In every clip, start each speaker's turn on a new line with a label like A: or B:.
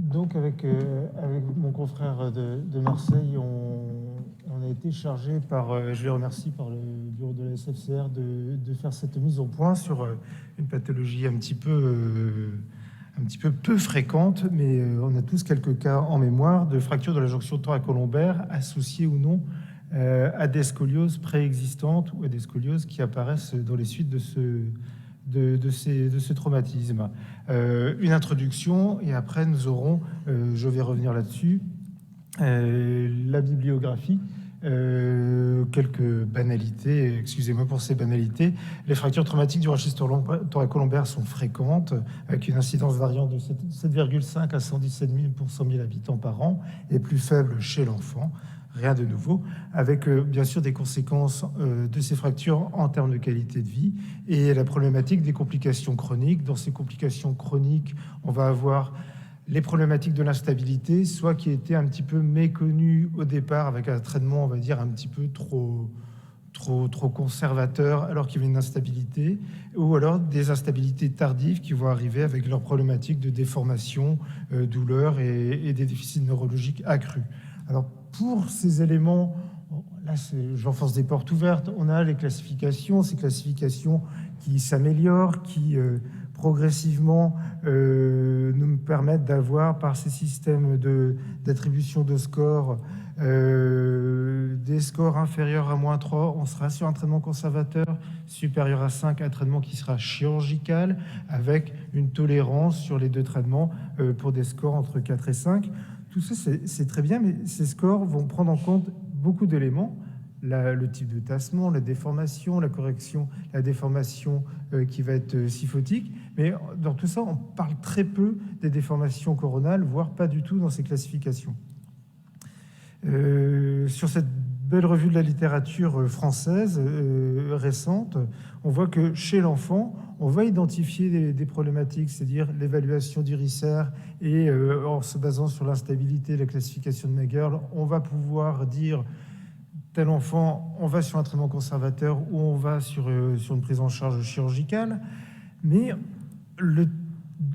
A: Donc avec mon confrère de Marseille, on a été chargé je les remercie, par le bureau de la SFCR de faire cette mise au point sur une pathologie un petit peu peu fréquente, mais on a tous quelques cas en mémoire de fracture de la jonction thoracolombaire associée ou non à des scolioses préexistantes ou à des scolioses qui apparaissent dans les suites de ce traumatisme. Une introduction et après nous aurons, je vais revenir là-dessus, la bibliographie, quelques banalités, excusez-moi pour ces banalités. Les fractures traumatiques du rachis thoracolombaire sont fréquentes, avec une incidence variant de 7,5 à 117 000 pour 100 000 habitants par an, et plus faible chez l'enfant. Rien de nouveau, avec bien sûr des conséquences de ces fractures en termes de qualité de vie et la problématique des complications chroniques. Dans ces complications chroniques, on va avoir les problématiques de l'instabilité, soit qui étaient un petit peu méconnues au départ avec un traitement, on va dire, un petit peu trop conservateur alors qu'il y avait une instabilité, ou alors des instabilités tardives qui vont arriver avec leurs problématiques de déformation, douleur et des déficits neurologiques accrus. Alors, pour ces éléments, là, j'enfonce des portes ouvertes. On a les classifications, ces classifications qui s'améliorent, qui progressivement nous permettent d'avoir, par ces systèmes d'attribution de scores, des scores inférieurs à -3, on sera sur un traitement conservateur, supérieur à 5, un traitement qui sera chirurgical, avec une tolérance sur les deux traitements pour des scores entre 4 et 5. Tout ça, c'est très bien, mais ces scores vont prendre en compte beaucoup d'éléments. Le type de tassement, la déformation, la correction, la déformation qui va être syphotique. Mais dans tout ça, on parle très peu des déformations coronales, voire pas du tout dans ces classifications. Sur cette belle revue de la littérature française récente, on voit que chez l'enfant, on va identifier des problématiques, c'est-à-dire l'évaluation du RICER, et en se basant sur l'instabilité, la classification de Naegeli, on va pouvoir dire tel enfant, on va sur un traitement conservateur ou on va sur une prise en charge chirurgicale. Mais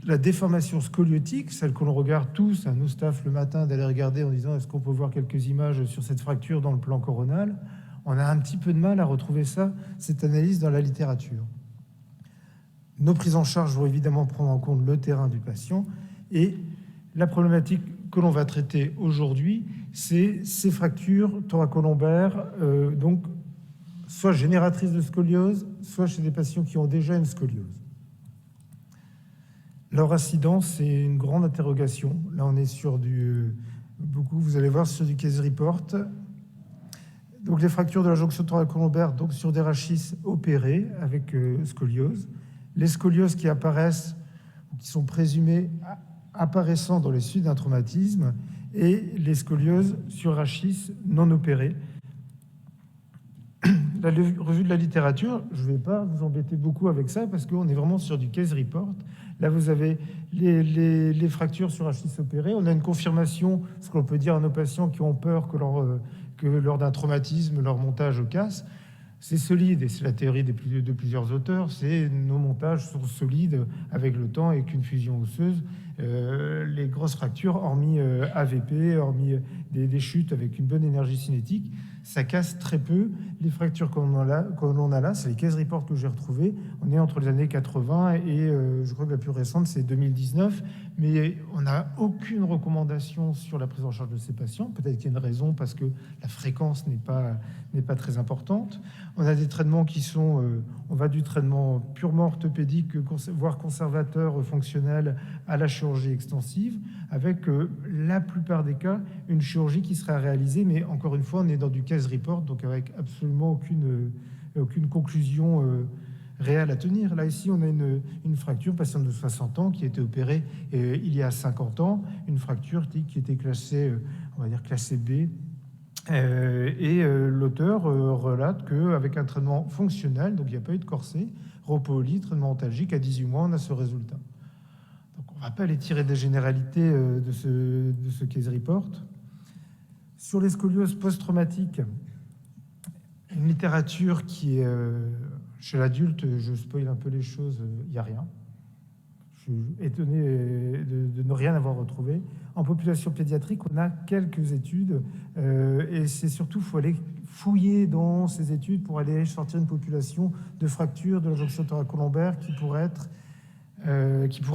A: la déformation scoliotique, celle que l'on regarde tous à nos staffs le matin, d'aller regarder en disant est-ce qu'on peut voir quelques images sur cette fracture dans le plan coronal, on a un petit peu de mal à retrouver cette analyse dans la littérature. Nos prises en charge vont évidemment prendre en compte le terrain du patient, et la problématique que l'on va traiter aujourd'hui, c'est ces fractures thoracolombaires, donc soit génératrices de scoliose, soit chez des patients qui ont déjà une scoliose. Leur incidence, c'est une grande interrogation. Là, on est sur vous allez voir, sur du case report. Donc, les fractures de la jonction thoracolombaire, donc sur des rachis opérés avec scoliose. Les scolioses qui apparaissent, qui sont présumées apparaissant dans les suites d'un traumatisme, et les scolioses sur rachis non opérés. La revue de la littérature, je ne vais pas vous embêter beaucoup avec ça parce qu'on est vraiment sur du case report. Là, vous avez les fractures sur rachis opérés. On a une confirmation, ce qu'on peut dire à nos patients qui ont peur que lors d'un traumatisme, leur montage casse. C'est solide, et c'est la théorie de plusieurs auteurs, c'est nos montages sont solides avec le temps et qu'une fusion osseuse. Les grosses fractures, hormis AVP, hormis des chutes avec une bonne énergie cinétique, ça casse très peu. Les fractures qu'on a là, c'est les case reports que j'ai retrouvés. On est entre les années 80 et je crois que la plus récente, c'est 2019. Mais on n'a aucune recommandation sur la prise en charge de ces patients. Peut-être qu'il y a une raison, parce que la fréquence n'est pas très importante. On a des traitements qui sont... on va du traitement purement orthopédique, voire conservateur, fonctionnel, à la chirurgie extensive, avec la plupart des cas, une chirurgie qui sera réalisée. Mais encore une fois, on est dans du case report, donc avec absolument aucune conclusion réelle à tenir. Là, ici, on a une fracture, patiente de 60 ans, qui a été opérée il y a 50 ans, une fracture qui était classée, on va dire classée B. L'auteur relate qu'avec un traitement fonctionnel, donc il n'y a pas eu de corset, repos au lit, traitement antalgique, à 18 mois, on a ce résultat. Donc on ne va pas aller tirer des généralités de ce case report. Sur les scolioses post-traumatiques, une littérature qui est... chez l'adulte, je spoil un peu les choses, il n'y a rien. Je suis étonné de ne rien avoir retrouvé. En population pédiatrique, on a quelques études et c'est surtout, il faut aller fouiller dans ces études pour aller sortir une population de fractures de la jonction thoracolombaire qui pourrait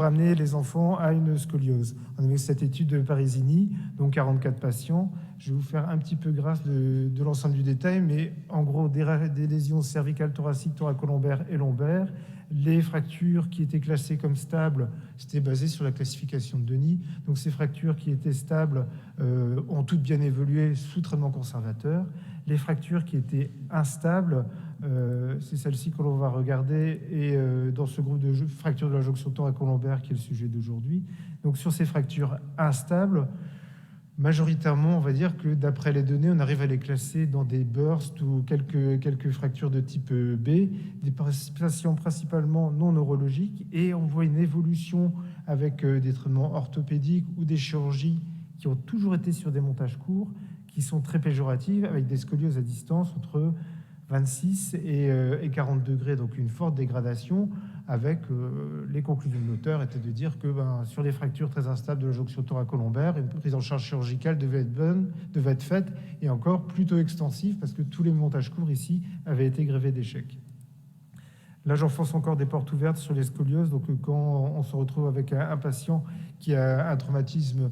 A: amener les enfants à une scoliose. On a vu cette étude de Parisini, donc 44 patients. Je vais vous faire un petit peu grâce de l'ensemble du détail, mais en gros, des lésions cervicales, thoraciques, thoracolombaires et lombaires. Les fractures qui étaient classées comme stables, c'était basé sur la classification de Denis. Donc ces fractures qui étaient stables ont toutes bien évolué sous traitement conservateur. Les fractures qui étaient instables, c'est celle-ci que l'on va regarder, et dans ce groupe de fractures de la jonction thoracolombaire qui est le sujet d'aujourd'hui. Donc sur ces fractures instables, majoritairement, on va dire que d'après les données, on arrive à les classer dans des bursts ou quelques fractures de type B, des patients principalement non neurologiques, et on voit une évolution avec des traitements orthopédiques ou des chirurgies qui ont toujours été sur des montages courts, qui sont très péjoratives, avec des scolioses à distance entre 26 et 40 degrés, donc une forte dégradation, avec les conclusions de l'auteur étaient de dire que sur les fractures très instables de la jonction thoracolombaire, une prise en charge chirurgicale devait être faite, et encore plutôt extensive, parce que tous les montages courts ici avaient été grevés d'échecs. Là, j'enfonce encore des portes ouvertes sur les scolioses. Donc quand on se retrouve avec un patient qui a un traumatisme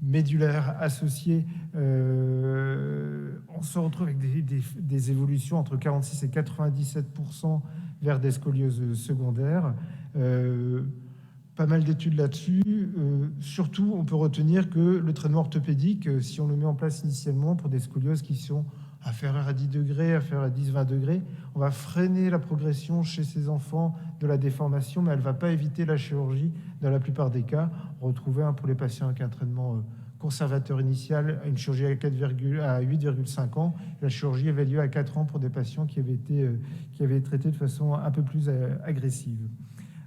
A: médulaire associé, on se retrouve avec des évolutions entre 46 et 97% vers des scolioses secondaires. Pas mal d'études là-dessus. Surtout, on peut retenir que le traitement orthopédique, si on le met en place initialement pour des scolioses qui sont inférieures à 10 degrés, inférieures à 10-20 degrés, on va freiner la progression chez ces enfants de la déformation, mais elle ne va pas éviter la chirurgie dans la plupart des cas. Retrouver pour les patients avec un traitement conservateur initial, une chirurgie à 8,5 ans. La chirurgie avait lieu à 4 ans pour des patients qui avaient été traités de façon un peu plus agressive.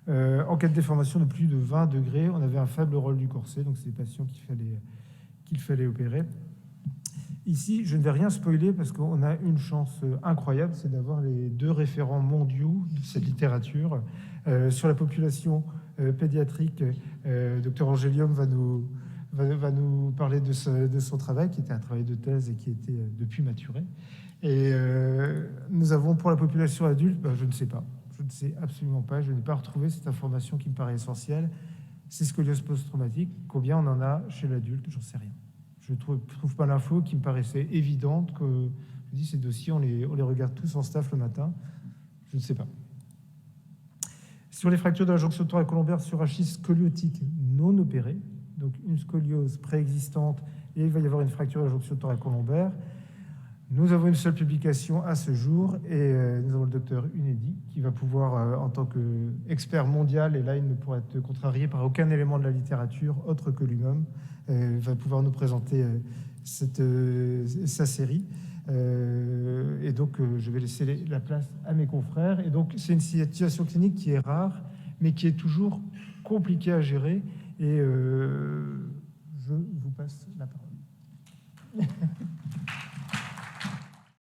A: En cas de déformation de plus de 20 degrés, on avait un faible rôle du corset, donc c'est des patients qu'il fallait opérer. Ici, je ne vais rien spoiler parce qu'on a une chance incroyable, c'est d'avoir les 2 référents mondiaux de cette littérature. Sur la population pédiatrique, Dr Angelium va nous parler de son travail, qui était un travail de thèse et qui était depuis maturé. Et nous avons pour la population adulte, je ne sais pas. Je ne sais absolument pas. Je n'ai pas retrouvé cette information qui me paraît essentielle. C'est scoliose post-traumatique. Combien on en a chez l'adulte? J'en sais rien. Je ne trouve pas l'info qui me paraissait évidente. Je dis, ces dossiers, on les regarde tous en staff le matin. Je ne sais pas. Sur les fractures de la jonction thoracolombaire sur rachis scoliotique non opérée, donc une scoliose préexistante, et il va y avoir une fracture de la jonction thoracolombaire. Nous avons une seule publication à ce jour, et nous avons le docteur Unedi qui va pouvoir, en tant qu'expert mondial, et là il ne pourra être contrarié par aucun élément de la littérature autre que lui-même, va pouvoir nous présenter sa série. Et donc je vais laisser la place à mes confrères. Et donc c'est une situation clinique qui est rare, mais qui est toujours compliquée à gérer. Et je vous passe la parole.